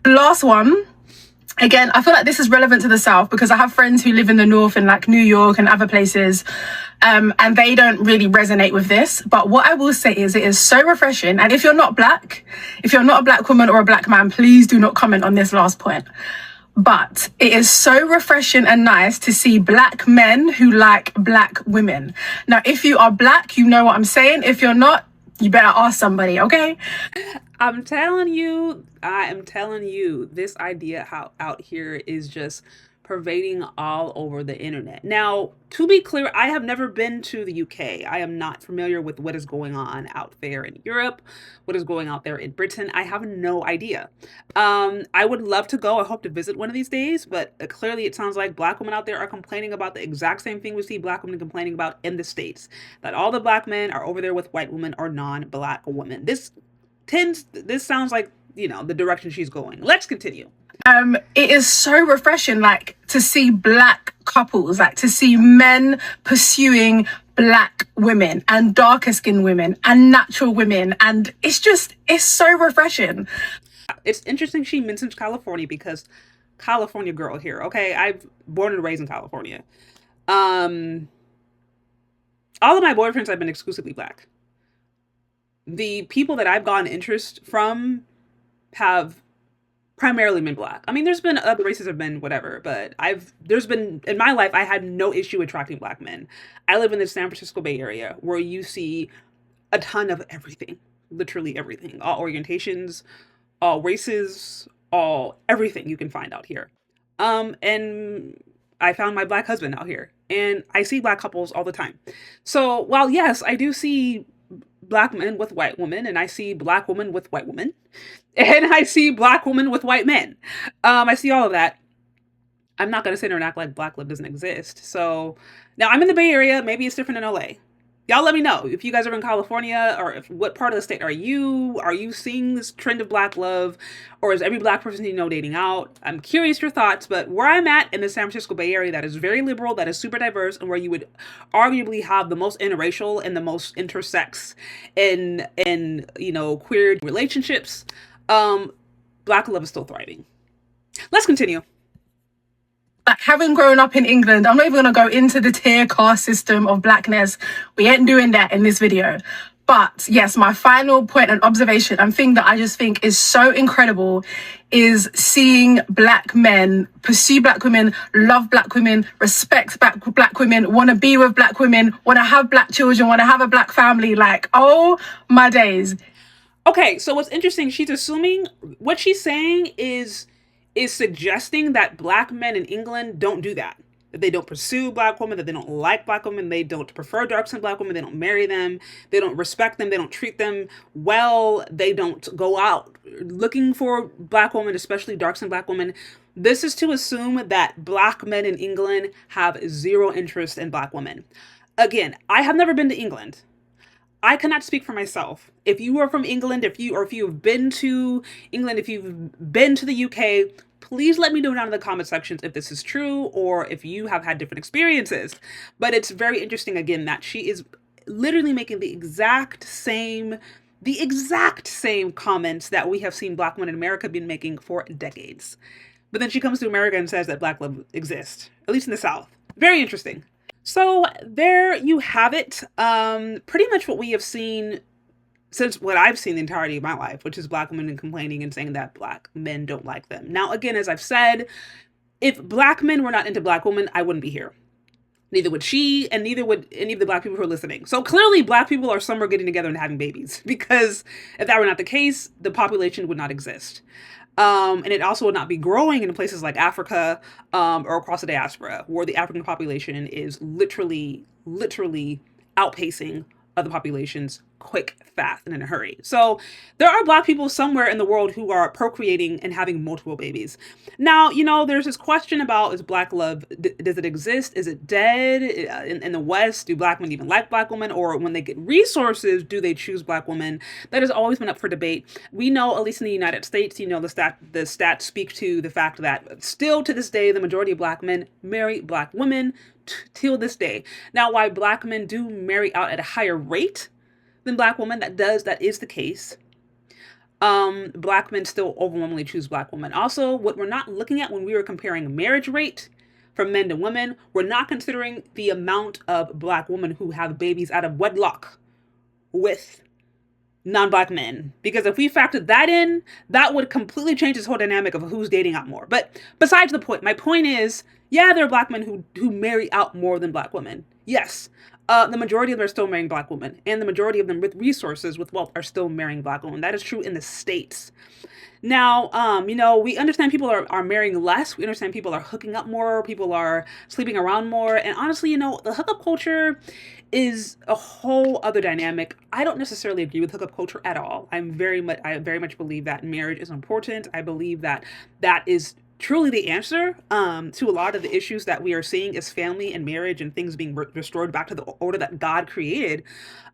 Last one. Again, I feel like this is relevant to the South because I have friends who live in the North in like New York and other places, and they don't really resonate with this. But what I will say is it is so refreshing. And if you're not black, if you're not a black woman or a black man, please do not comment on this last point. But it is so refreshing and nice to see black men who like black women. Now, if you are black, you know what I'm saying. If you're not, you better ask somebody, okay? I am telling you, this idea out here is just pervading all over the internet. Now, to be clear, I have never been to the UK. I am not familiar with what is going on out there in Europe, what is going out there in Britain. I have no idea. I would love to go. I hope to visit one of these days, but clearly it sounds like black women out there are complaining about the exact same thing we see black women complaining about in the States, that all the black men are over there with white women or non-black women. This sounds like, the direction she's going. Let's continue. It is so refreshing, like, to see black couples, like to see men pursuing black women and darker skinned women and natural women. And it's so refreshing. It's interesting she mentions California because California girl here. Okay. I've born and raised in California. All of my boyfriends have been exclusively black. The people that I've gotten interest from have primarily been black. I mean, there's been other races have been whatever, but there's been, in my life, I had no issue attracting black men. I live in the San Francisco Bay Area where you see a ton of everything, literally everything, all orientations, all races, all everything you can find out here. And I found my black husband out here and I see black couples all the time. So while yes, I do see black men with white women, and I see black women with white women, and I see black women with white men. I see all of that. I'm not going to sit there and act like black love doesn't exist. So now I'm in the Bay Area. Maybe it's different in LA. Y'all let me know if you guys are in California, or what part of the state are you? Are you seeing this trend of black love, or is every black person you know dating out? I'm curious your thoughts, but where I'm at in the San Francisco Bay Area, that is very liberal, that is super diverse, and where you would arguably have the most interracial and the most intersex in queer relationships, black love is still thriving. Let's continue. Like, having grown up in England, I'm not even going to go into the tier caste system of blackness. We ain't doing that in this video. But yes, my final point and observation and thing that I just think is so incredible is seeing black men pursue black women, love black women, respect black women, want to be with black women, want to have black children, want to have a black family. Like, oh my days. Okay, so what's interesting, she's assuming what she's saying is suggesting that black men in England don't do that they don't pursue black women, that they don't like black women, they don't prefer dark-skinned black women, they don't marry them, they don't respect them, they don't treat them well, they don't go out looking for black women, especially dark-skinned black women. This is to assume that black men in England have zero interest in black women. Again, I have never been to England. I cannot speak for myself. If you are from England, if you've been to England, if you've been to the UK, please let me know down in the comment sections if this is true or if you have had different experiences. But it's very interesting, again, that she is literally making the exact same comments that we have seen black women in America been making for decades. But then she comes to America and says that black love exists, at least in the South. Very interesting. So there you have it. Pretty much what we have seen since what I've seen the entirety of my life, which is black women complaining and saying that black men don't like them. Now, again, as I've said, if black men were not into black women, I wouldn't be here. Neither would she, and neither would any of the black people who are listening. So clearly black people are somewhere getting together and having babies, because if that were not the case, the population would not exist. And it also would not be growing in places like Africa or across the diaspora, where the African population is literally outpacing other populations quick, fast, and in a hurry. So there are black people somewhere in the world who are procreating and having multiple babies. Now, there's this question about, is black love, does it exist? Is it dead? In the West, do black men even like black women? Or when they get resources, do they choose black women? That has always been up for debate. We know, at least in the United States, the stats speak to the fact that still to this day, the majority of black men marry black women till this day. Now, why black men do marry out at a higher rate than black women, that is the case. Black men still overwhelmingly choose Black women. Also, what we're not looking at when we were comparing marriage rate for men to women, we're not considering the amount of Black women who have babies out of wedlock with non-Black men. Because if we factored that in, that would completely change this whole dynamic of who's dating out more. But besides the point, my point is, yeah, there are Black men who marry out more than Black women. Yes. The majority of them are still marrying Black women, and the majority of them with resources, with wealth, are still marrying Black women. That is true in the States. Now, we understand people are marrying less. We understand people are hooking up more. People are sleeping around more. And honestly, the hookup culture is a whole other dynamic. I don't necessarily agree with hookup culture at all. I very much believe that marriage is important. I believe that is truly the answer to a lot of the issues that we are seeing as family and marriage and things being restored back to the order that God created.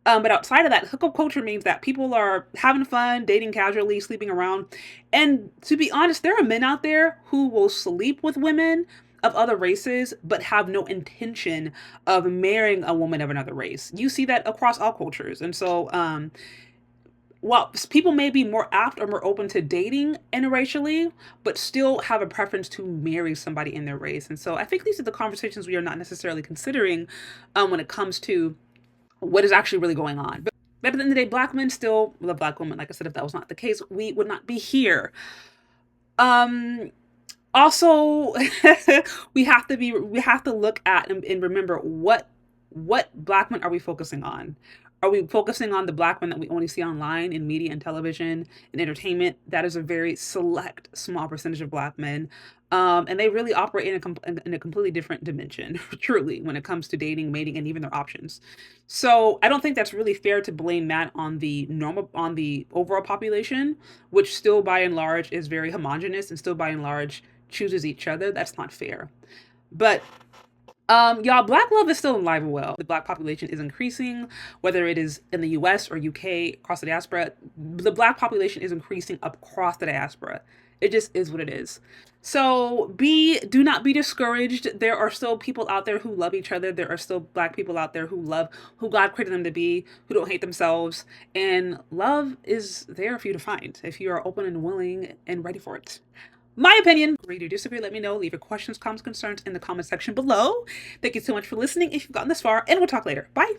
But outside of that, hookup culture means that people are having fun, dating casually, sleeping around. And to be honest, there are men out there who will sleep with women of other races, but have no intention of marrying a woman of another race. You see that across all cultures. And so, while people may be more apt or more open to dating interracially, but still have a preference to marry somebody in their race. And so I think these are the conversations we are not necessarily considering when it comes to what is actually really going on. But at the end of the day, Black men still love Black women. Like I said, if that was not the case, we would not be here. Also, we have to look at and remember what Black men are we focusing on? Are we focusing on the Black men that we only see online in media and television and entertainment? That is a very select, small percentage of Black men. And they really operate in a completely different dimension, truly, when it comes to dating, mating, and even their options. So I don't think that's really fair to blame that on the overall population, which still by and large is very homogenous and still by and large chooses each other. That's not fair. But y'all, Black love is still alive and well. The Black population is increasing, whether it is in the US or UK, across the diaspora. The Black population is increasing across the diaspora. It just is what it is. So do not be discouraged. There are still people out there who love each other. There are still Black people out there who love who God created them to be, who don't hate themselves. And love is there for you to find if you are open and willing and ready for it. My opinion. Agree or disagree, let me know. Leave your questions, comments, concerns in the comment section below. Thank you so much for listening if you've gotten this far, and we'll talk later. Bye.